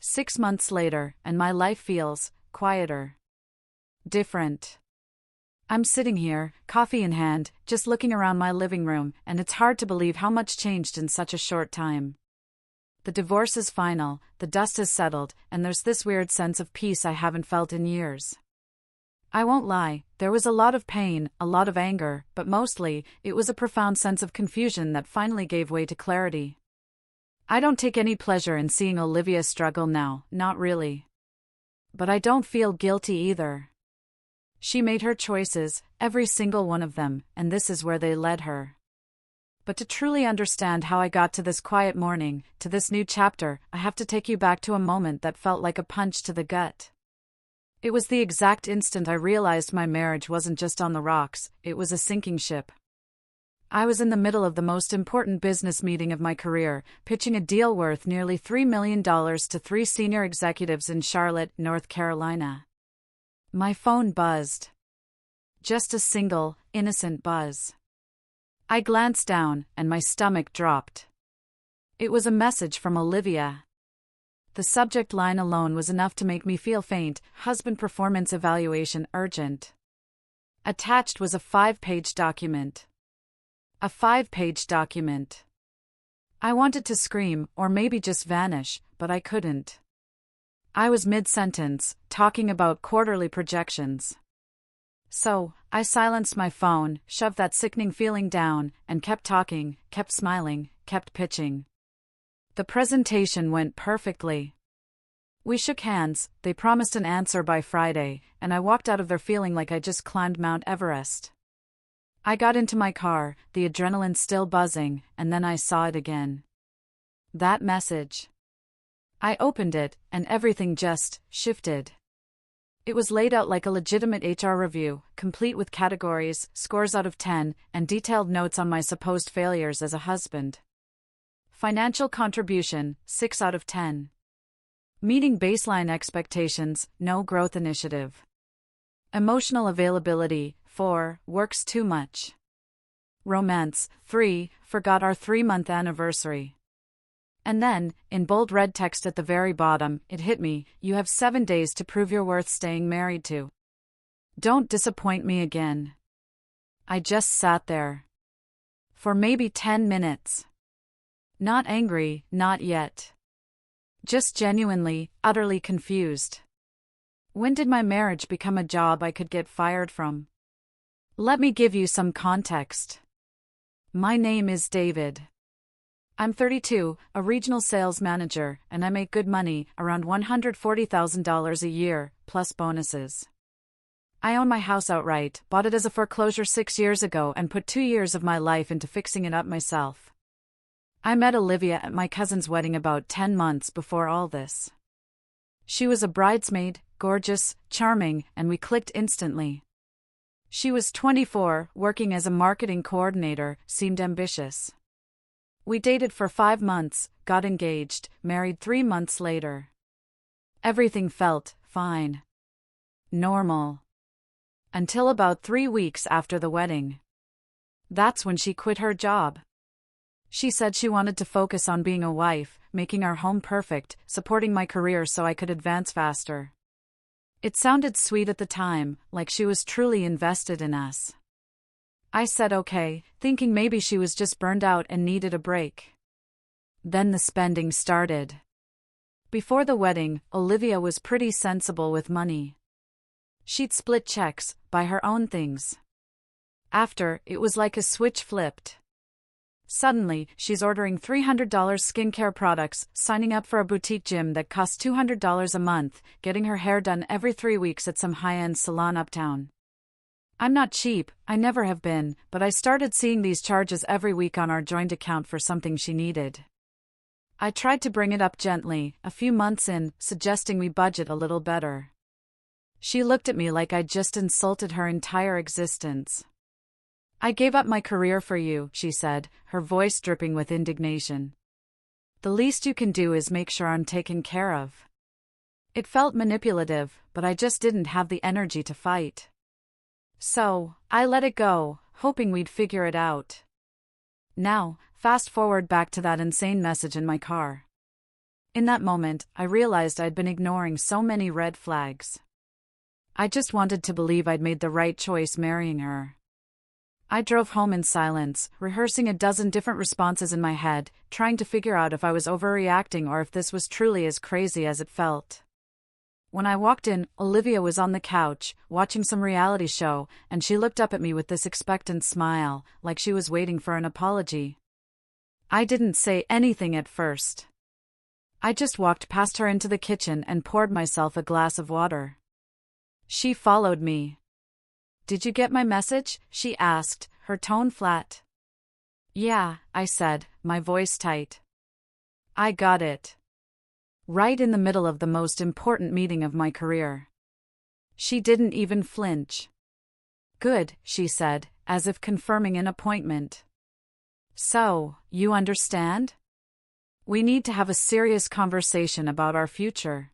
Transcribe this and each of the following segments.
6 months later, and my life feels quieter. Different. I'm sitting here, coffee in hand, just looking around my living room, and it's hard to believe how much changed in such a short time. The divorce is final, the dust has settled, and there's this weird sense of peace I haven't felt in years. I won't lie, there was a lot of pain, a lot of anger, but mostly, it was a profound sense of confusion that finally gave way to clarity. I don't take any pleasure in seeing Olivia struggle now, not really. But I don't feel guilty either. She made her choices, every single one of them, and this is where they led her. But to truly understand how I got to this quiet morning, to this new chapter, I have to take you back to a moment that felt like a punch to the gut. It was the exact instant I realized my marriage wasn't just on the rocks, it was a sinking ship. I was in the middle of the most important business meeting of my career, pitching a deal worth nearly $3 million to 3 senior executives in Charlotte, North Carolina. My phone buzzed. Just a single, innocent buzz. I glanced down, and my stomach dropped. It was a message from Olivia. The subject line alone was enough to make me feel faint. Husband performance evaluation urgent. Attached was a 5-page document. A 5-page document. I wanted to scream, or maybe just vanish, but I couldn't. I was mid-sentence, talking about quarterly projections. So, I silenced my phone, shoved that sickening feeling down, and kept talking, kept smiling, kept pitching. The presentation went perfectly. We shook hands, they promised an answer by Friday, and I walked out of there feeling like I just climbed Mount Everest. I got into my car, the adrenaline still buzzing, and then I saw it again. That message. I opened it, and everything just shifted. It was laid out like a legitimate HR review, complete with categories, scores out of 10, and detailed notes on my supposed failures as a husband. Financial contribution, 6 out of 10. Meeting baseline expectations, no growth initiative. Emotional availability, 4, works too much. Romance, 3, forgot our 3-month anniversary. And then, in bold red text at the very bottom, it hit me, you have 7 days to prove you're worth staying married to. Don't disappoint me again. I just sat there. For maybe 10 minutes. Not angry, not yet. Just genuinely, utterly confused. When did my marriage become a job I could get fired from? Let me give you some context. My name is David. I'm 32, a regional sales manager, and I make good money, around $140,000 a year, plus bonuses. I own my house outright, bought it as a foreclosure 6 years ago and put 2 years of my life into fixing it up myself. I met Olivia at my cousin's wedding about 10 months before all this. She was a bridesmaid, gorgeous, charming, and we clicked instantly. She was 24, working as a marketing coordinator, seemed ambitious. We dated for 5 months, got engaged, married 3 months later. Everything felt fine. Normal. Until about 3 weeks after the wedding. That's when she quit her job. She said she wanted to focus on being a wife, making our home perfect, supporting my career so I could advance faster. It sounded sweet at the time, like she was truly invested in us. I said okay, thinking maybe she was just burned out and needed a break. Then the spending started. Before the wedding, Olivia was pretty sensible with money. She'd split checks, buy her own things. After, it was like a switch flipped. Suddenly, she's ordering $300 skincare products, signing up for a boutique gym that costs $200 a month, getting her hair done every 3 weeks at some high-end salon uptown. I'm not cheap, I never have been, but I started seeing these charges every week on our joint account for something she needed. I tried to bring it up gently, a few months in, suggesting we budget a little better. She looked at me like I'd just insulted her entire existence. I gave up my career for you, she said, her voice dripping with indignation. The least you can do is make sure I'm taken care of. It felt manipulative, but I just didn't have the energy to fight. So, I let it go, hoping we'd figure it out. Now, fast forward back to that insane message in my car. In that moment, I realized I'd been ignoring so many red flags. I just wanted to believe I'd made the right choice marrying her. I drove home in silence, rehearsing a dozen different responses in my head, trying to figure out if I was overreacting or if this was truly as crazy as it felt. When I walked in, Olivia was on the couch, watching some reality show, and she looked up at me with this expectant smile, like she was waiting for an apology. I didn't say anything at first. I just walked past her into the kitchen and poured myself a glass of water. She followed me. "Did you get my message?" she asked, her tone flat. "Yeah," I said, my voice tight. "I got it." Right in the middle of the most important meeting of my career. She didn't even flinch. "Good," she said, as if confirming an appointment. "So, you understand? We need to have a serious conversation about our future."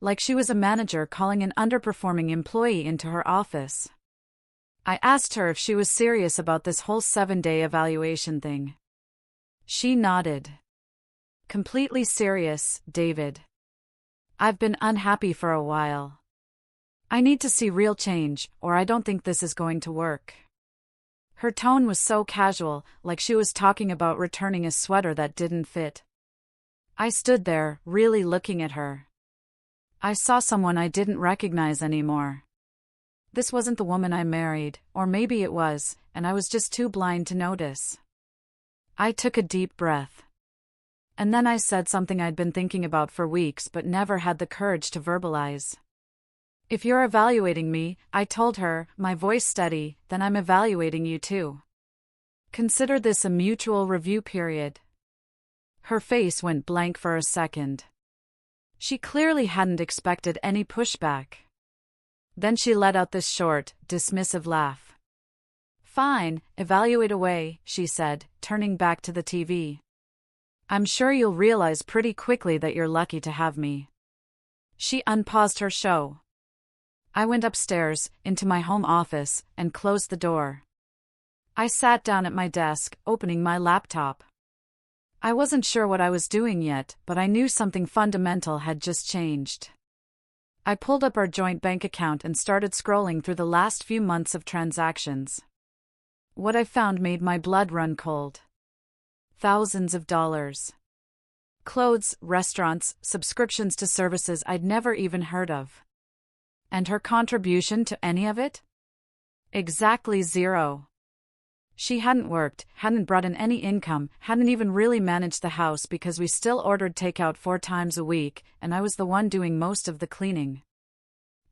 Like she was a manager calling an underperforming employee into her office. I asked her if she was serious about this whole 7-day evaluation thing. She nodded. "Completely serious, David. I've been unhappy for a while. I need to see real change, or I don't think this is going to work." Her tone was so casual, like she was talking about returning a sweater that didn't fit. I stood there, really looking at her. I saw someone I didn't recognize anymore. This wasn't the woman I married, or maybe it was, and I was just too blind to notice. I took a deep breath. And then I said something I'd been thinking about for weeks but never had the courage to verbalize. "If you're evaluating me," I told her, my voice steady, "then I'm evaluating you too. Consider this a mutual review period." Her face went blank for a second. She clearly hadn't expected any pushback. Then she let out this short, dismissive laugh. "Fine, evaluate away," she said, turning back to the TV. "I'm sure you'll realize pretty quickly that you're lucky to have me." She unpaused her show. I went upstairs, into my home office, and closed the door. I sat down at my desk, opening my laptop. I wasn't sure what I was doing yet, but I knew something fundamental had just changed. I pulled up our joint bank account and started scrolling through the last few months of transactions. What I found made my blood run cold. Thousands of dollars. Clothes, restaurants, subscriptions to services I'd never even heard of. And her contribution to any of it? Exactly zero. She hadn't worked, hadn't brought in any income, hadn't even really managed the house because we still ordered takeout 4 times a week, and I was the one doing most of the cleaning.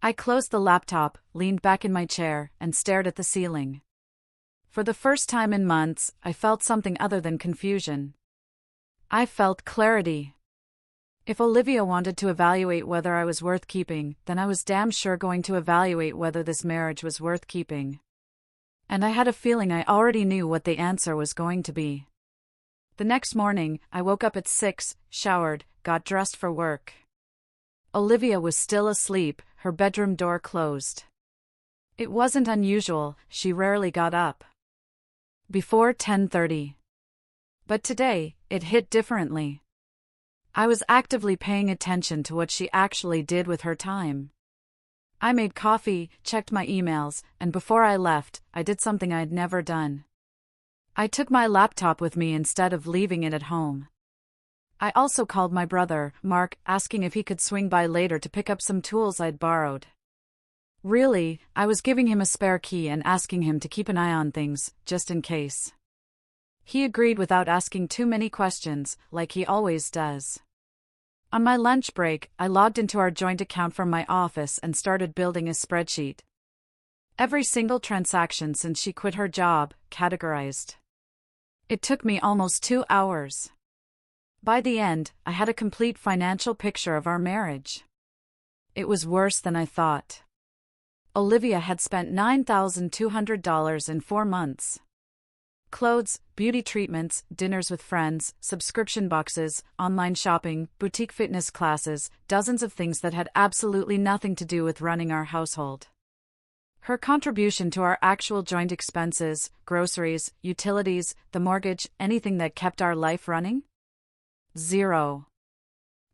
I closed the laptop, leaned back in my chair, and stared at the ceiling. For the first time in months, I felt something other than confusion. I felt clarity. If Olivia wanted to evaluate whether I was worth keeping, then I was damn sure going to evaluate whether this marriage was worth keeping. And I had a feeling I already knew what the answer was going to be. The next morning, I woke up at 6, showered, got dressed for work. Olivia was still asleep, her bedroom door closed. It wasn't unusual, she rarely got up before 10:30. But today, it hit differently. I was actively paying attention to what she actually did with her time. I made coffee, checked my emails, and before I left, I did something I'd never done. I took my laptop with me instead of leaving it at home. I also called my brother, Mark, asking if he could swing by later to pick up some tools I'd borrowed. Really, I was giving him a spare key and asking him to keep an eye on things, just in case. He agreed without asking too many questions, like he always does. On my lunch break, I logged into our joint account from my office and started building a spreadsheet. Every single transaction since she quit her job, categorized. It took me almost 2 hours. By the end, I had a complete financial picture of our marriage. It was worse than I thought. Olivia had spent $9,200 in 4 months. Clothes, beauty treatments, dinners with friends, subscription boxes, online shopping, boutique fitness classes, dozens of things that had absolutely nothing to do with running our household. Her contribution to our actual joint expenses, groceries, utilities, the mortgage, anything that kept our life running? Zero.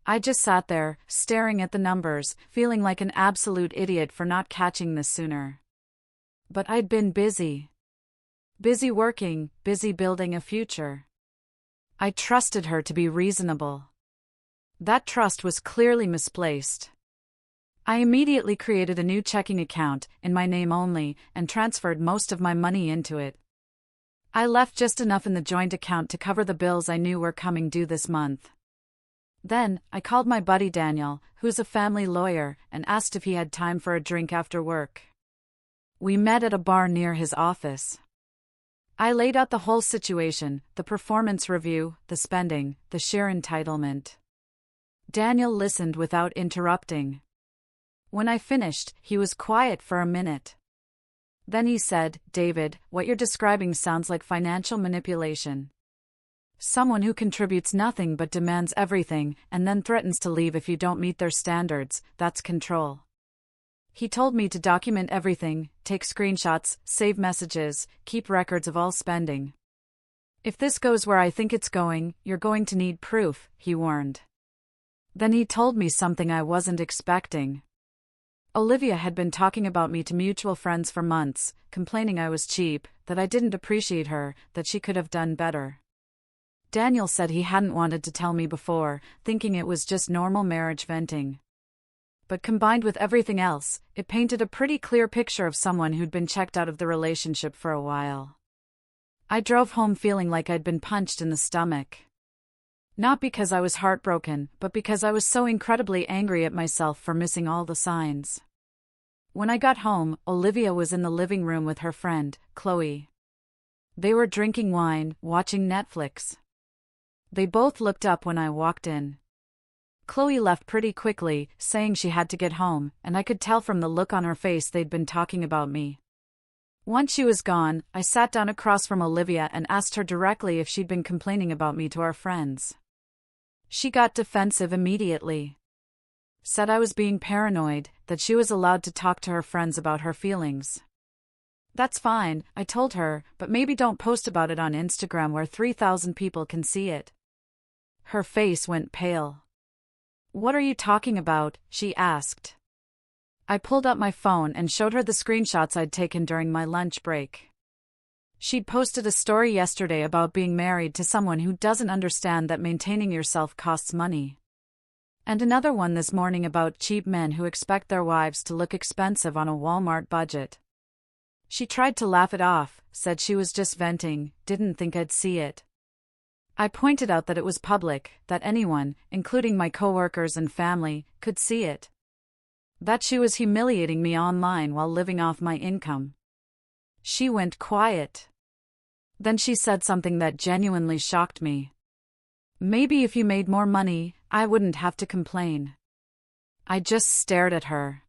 I just sat there, staring at the numbers, feeling like an absolute idiot for not catching this sooner. But I'd been busy. Busy working, busy building a future. I trusted her to be reasonable. That trust was clearly misplaced. I immediately created a new checking account, in my name only, and transferred most of my money into it. I left just enough in the joint account to cover the bills I knew were coming due this month. Then, I called my buddy Daniel, who's a family lawyer, and asked if he had time for a drink after work. We met at a bar near his office. I laid out the whole situation, the performance review, the spending, the sheer entitlement. Daniel listened without interrupting. When I finished, he was quiet for a minute. Then he said, "David, what you're describing sounds like financial manipulation. Someone who contributes nothing but demands everything, and then threatens to leave if you don't meet their standards, that's control." He told me to document everything, take screenshots, save messages, keep records of all spending. "If this goes where I think it's going, you're going to need proof," he warned. Then he told me something I wasn't expecting. Olivia had been talking about me to mutual friends for months, complaining I was cheap, that I didn't appreciate her, that she could have done better. Daniel said he hadn't wanted to tell me before, thinking it was just normal marriage venting. But combined with everything else, it painted a pretty clear picture of someone who'd been checked out of the relationship for a while. I drove home feeling like I'd been punched in the stomach. Not because I was heartbroken, but because I was so incredibly angry at myself for missing all the signs. When I got home, Olivia was in the living room with her friend, Chloe. They were drinking wine, watching Netflix. They both looked up when I walked in. Chloe left pretty quickly, saying she had to get home, and I could tell from the look on her face they'd been talking about me. Once she was gone, I sat down across from Olivia and asked her directly if she'd been complaining about me to our friends. She got defensive immediately. Said I was being paranoid, that she was allowed to talk to her friends about her feelings. "That's fine," I told her, "but maybe don't post about it on Instagram where 3,000 people can see it." Her face went pale. "What are you talking about?" she asked. I pulled up my phone and showed her the screenshots I'd taken during my lunch break. She'd posted a story yesterday about being married to someone who doesn't understand that maintaining yourself costs money. And another one this morning about cheap men who expect their wives to look expensive on a Walmart budget. She tried to laugh it off, said she was just venting, didn't think I'd see it. I pointed out that it was public, that anyone, including my coworkers and family, could see it. That she was humiliating me online while living off my income. She went quiet. Then she said something that genuinely shocked me. "Maybe if you made more money, I wouldn't have to complain." I just stared at her.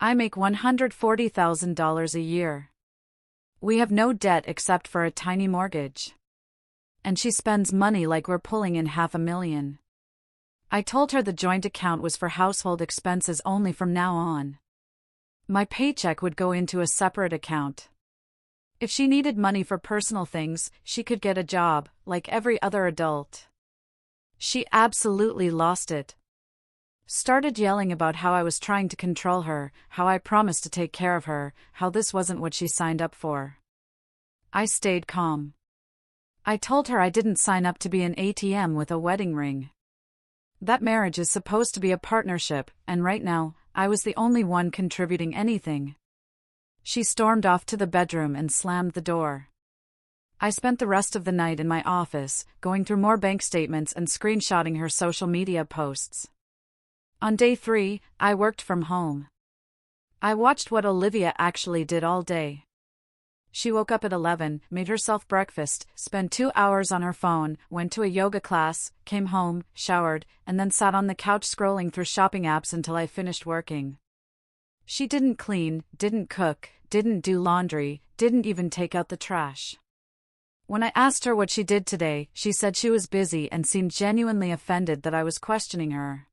I make $140,000 a year. We have no debt except for a tiny mortgage. And she spends money like we're pulling in $500,000. I told her the joint account was for household expenses only from now on. My paycheck would go into a separate account. If she needed money for personal things, she could get a job, like every other adult. She absolutely lost it. Started yelling about how I was trying to control her, how I promised to take care of her, how this wasn't what she signed up for. I stayed calm. I told her I didn't sign up to be an ATM with a wedding ring. That marriage is supposed to be a partnership, and right now, I was the only one contributing anything. She stormed off to the bedroom and slammed the door. I spent the rest of the night in my office, going through more bank statements and screenshotting her social media posts. On day 3, I worked from home. I watched what Olivia actually did all day. She woke up at 11, made herself breakfast, spent 2 hours on her phone, went to a yoga class, came home, showered, and then sat on the couch scrolling through shopping apps until I finished working. She didn't clean, didn't cook, didn't do laundry, didn't even take out the trash. When I asked her what she did today, she said she was busy and seemed genuinely offended that I was questioning her.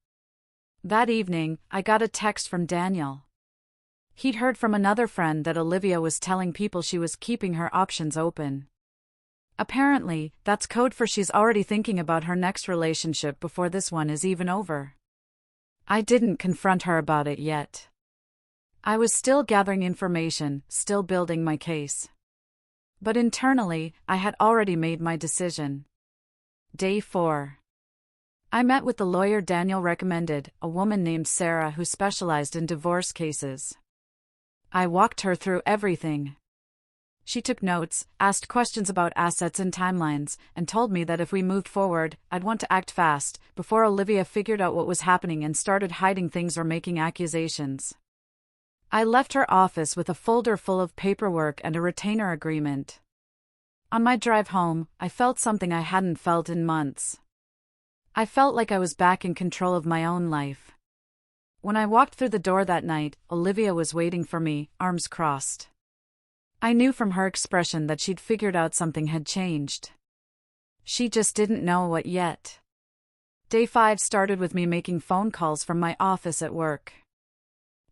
That evening, I got a text from Daniel. He'd heard from another friend that Olivia was telling people she was keeping her options open. Apparently, that's code for she's already thinking about her next relationship before this one is even over. I didn't confront her about it yet. I was still gathering information, still building my case. But internally, I had already made my decision. Day 4. I met with the lawyer Daniel recommended, a woman named Sarah who specialized in divorce cases. I walked her through everything. She took notes, asked questions about assets and timelines, and told me that if we moved forward, I'd want to act fast, before Olivia figured out what was happening and started hiding things or making accusations. I left her office with a folder full of paperwork and a retainer agreement. On my drive home, I felt something I hadn't felt in months. I felt like I was back in control of my own life. When I walked through the door that night, Olivia was waiting for me, arms crossed. I knew from her expression that she'd figured out something had changed. She just didn't know what yet. Day 5 started with me making phone calls from my office at work.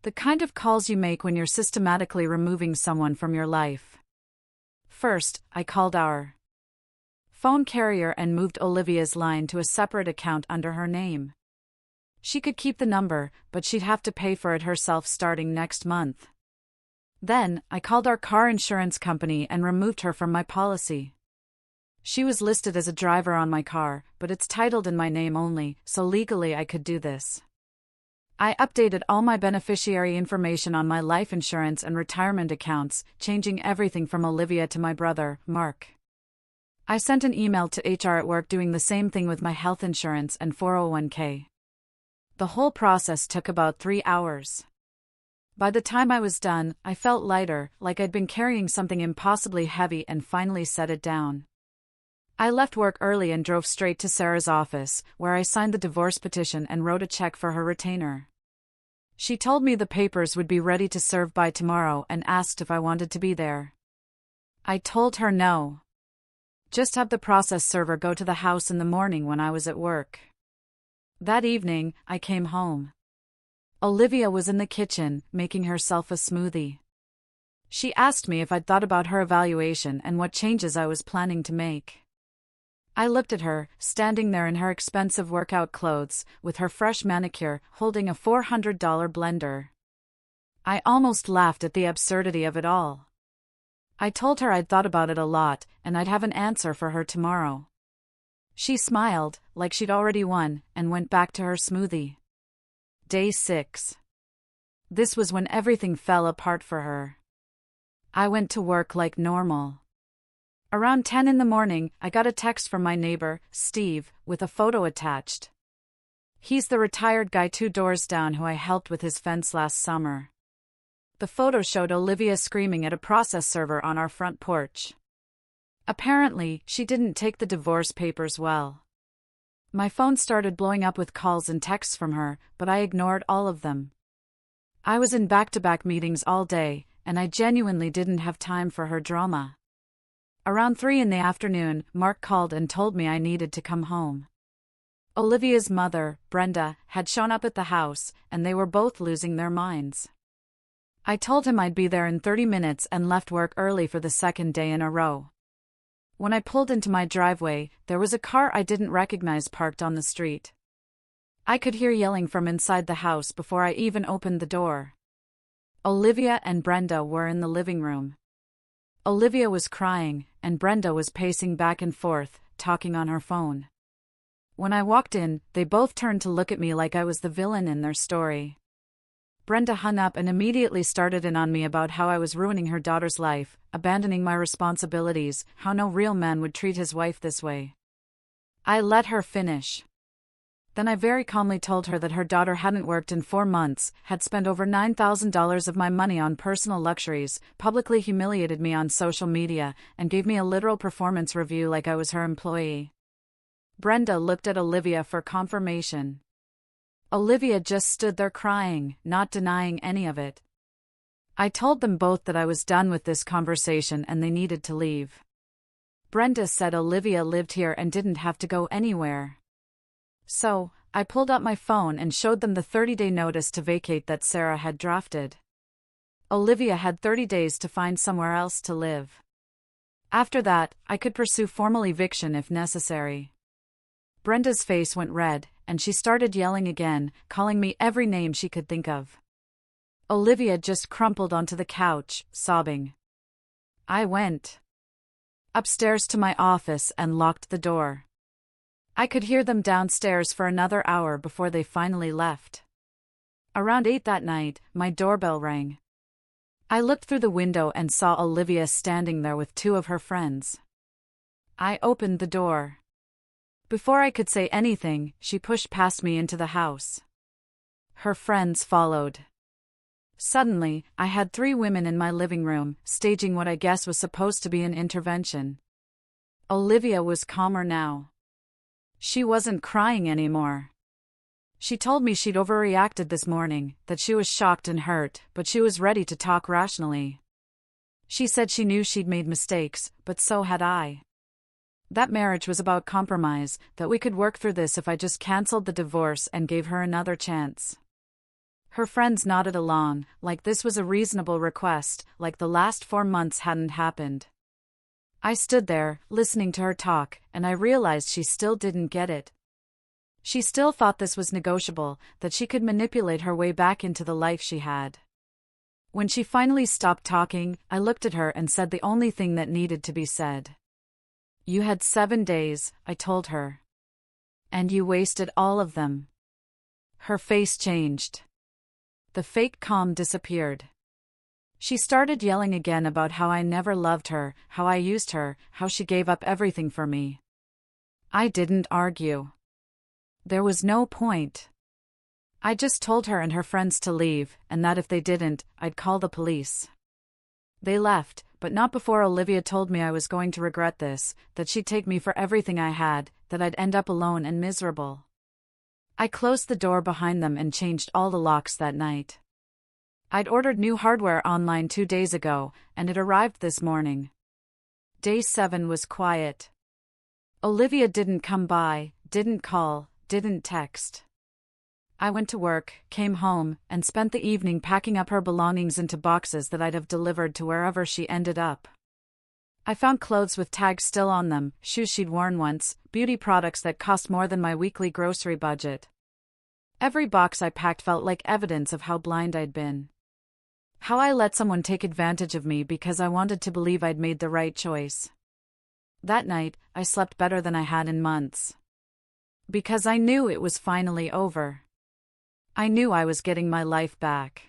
The kind of calls you make when you're systematically removing someone from your life. First, I called our phone carrier and moved Olivia's line to a separate account under her name. She could keep the number, but she'd have to pay for it herself starting next month. Then, I called our car insurance company and removed her from my policy. She was listed as a driver on my car, but it's titled in my name only, so legally I could do this. I updated all my beneficiary information on my life insurance and retirement accounts, changing everything from Olivia to my brother, Mark. I sent an email to HR at work doing the same thing with my health insurance and 401k. The whole process took about 3 hours. By the time I was done, I felt lighter, like I'd been carrying something impossibly heavy and finally set it down. I left work early and drove straight to Sarah's office, where I signed the divorce petition and wrote a check for her retainer. She told me the papers would be ready to serve by tomorrow and asked if I wanted to be there. I told her no. Just have the process server go to the house in the morning when I was at work. That evening, I came home. Olivia was in the kitchen, making herself a smoothie. She asked me if I'd thought about her evaluation and what changes I was planning to make. I looked at her, standing there in her expensive workout clothes, with her fresh manicure, holding a $400 blender. I almost laughed at the absurdity of it all. I told her I'd thought about it a lot, and I'd have an answer for her tomorrow. She smiled, like she'd already won, and went back to her smoothie. Day 6. This was when everything fell apart for her. I went to work like normal. Around 10 in the morning, I got a text from my neighbor, Steve, with a photo attached. He's the retired guy 2 doors down who I helped with his fence last summer. The photo showed Olivia screaming at a process server on our front porch. Apparently, she didn't take the divorce papers well. My phone started blowing up with calls and texts from her, but I ignored all of them. I was in back-to-back meetings all day, and I genuinely didn't have time for her drama. Around 3 in the afternoon, Mark called and told me I needed to come home. Olivia's mother, Brenda, had shown up at the house, and they were both losing their minds. I told him I'd be there in 30 minutes and left work early for the second day in a row. When I pulled into my driveway, there was a car I didn't recognize parked on the street. I could hear yelling from inside the house before I even opened the door. Olivia and Brenda were in the living room. Olivia was crying, and Brenda was pacing back and forth, talking on her phone. When I walked in, they both turned to look at me like I was the villain in their story. Brenda hung up and immediately started in on me about how I was ruining her daughter's life, abandoning my responsibilities, how no real man would treat his wife this way. I let her finish. Then I very calmly told her that her daughter hadn't worked in 4 months, had spent over $9,000 of my money on personal luxuries, publicly humiliated me on social media, and gave me a literal performance review like I was her employee. Brenda looked at Olivia for confirmation. Olivia just stood there crying, not denying any of it. I told them both that I was done with this conversation and they needed to leave. Brenda said Olivia lived here and didn't have to go anywhere. So, I pulled out my phone and showed them the 30-day notice to vacate that Sarah had drafted. Olivia had 30 days to find somewhere else to live. After that, I could pursue formal eviction if necessary. Brenda's face went red, and she started yelling again, calling me every name she could think of. Olivia just crumpled onto the couch, sobbing. I went upstairs to my office and locked the door. I could hear them downstairs for another hour before they finally left. Around 8 that night, my doorbell rang. I looked through the window and saw Olivia standing there with 2 of her friends. I opened the door. Before I could say anything, she pushed past me into the house. Her friends followed. Suddenly, I had 3 women in my living room, staging what I guess was supposed to be an intervention. Olivia was calmer now. She wasn't crying anymore. She told me she'd overreacted this morning, that she was shocked and hurt, but she was ready to talk rationally. She said she knew she'd made mistakes, but so had I. That marriage was about compromise, that we could work through this if I just canceled the divorce and gave her another chance. Her friends nodded along, like this was a reasonable request, like the last 4 months hadn't happened. I stood there, listening to her talk, and I realized she still didn't get it. She still thought this was negotiable, that she could manipulate her way back into the life she had. When she finally stopped talking, I looked at her and said the only thing that needed to be said. You had 7 days, I told her. And you wasted all of them. Her face changed. The fake calm disappeared. She started yelling again about how I never loved her, how I used her, how she gave up everything for me. I didn't argue. There was no point. I just told her and her friends to leave, and that if they didn't, I'd call the police. They left, but not before Olivia told me I was going to regret this, that she'd take me for everything I had, that I'd end up alone and miserable. I closed the door behind them and changed all the locks that night. I'd ordered new hardware online 2 days ago, and it arrived this morning. Day 7 was quiet. Olivia didn't come by, didn't call, didn't text. I went to work, came home, and spent the evening packing up her belongings into boxes that I'd have delivered to wherever she ended up. I found clothes with tags still on them, shoes she'd worn once, beauty products that cost more than my weekly grocery budget. Every box I packed felt like evidence of how blind I'd been. How I let someone take advantage of me because I wanted to believe I'd made the right choice. That night, I slept better than I had in months. Because I knew it was finally over. I knew I was getting my life back.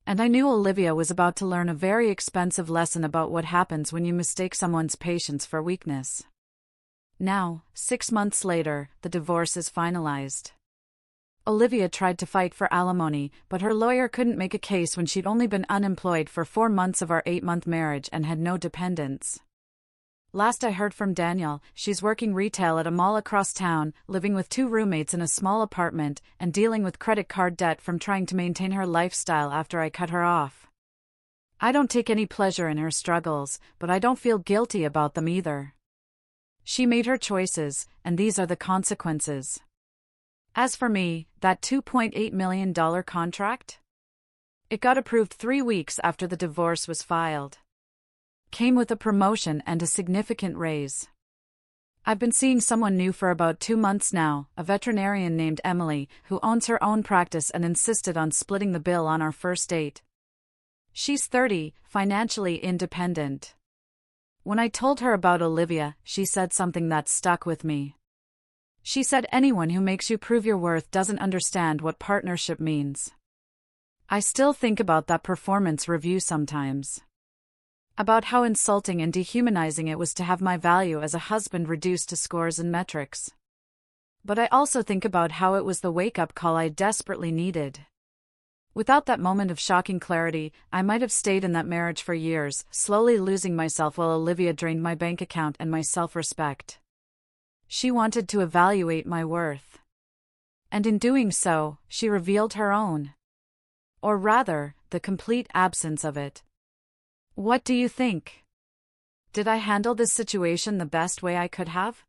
And I knew Olivia was about to learn a very expensive lesson about what happens when you mistake someone's patience for weakness. Now, 6 months later, the divorce is finalized. Olivia tried to fight for alimony, but her lawyer couldn't make a case when she'd only been unemployed for 4 months of our 8-month marriage and had no dependents. Last I heard from Danielle, she's working retail at a mall across town, living with 2 roommates in a small apartment, and dealing with credit card debt from trying to maintain her lifestyle after I cut her off. I don't take any pleasure in her struggles, but I don't feel guilty about them either. She made her choices, and these are the consequences. As for me, that $2.8 million contract? It got approved 3 weeks after the divorce was filed. Came with a promotion and a significant raise. I've been seeing someone new for about 2 months now, a veterinarian named Emily, who owns her own practice and insisted on splitting the bill on our first date. She's 30, financially independent. When I told her about Olivia, she said something that stuck with me. She said anyone who makes you prove your worth doesn't understand what partnership means. I still think about that performance review sometimes. About how insulting and dehumanizing it was to have my value as a husband reduced to scores and metrics. But I also think about how it was the wake-up call I desperately needed. Without that moment of shocking clarity, I might have stayed in that marriage for years, slowly losing myself while Olivia drained my bank account and my self-respect. She wanted to evaluate my worth. And in doing so, she revealed her own. Or rather, the complete absence of it. What do you think? Did I handle this situation the best way I could have?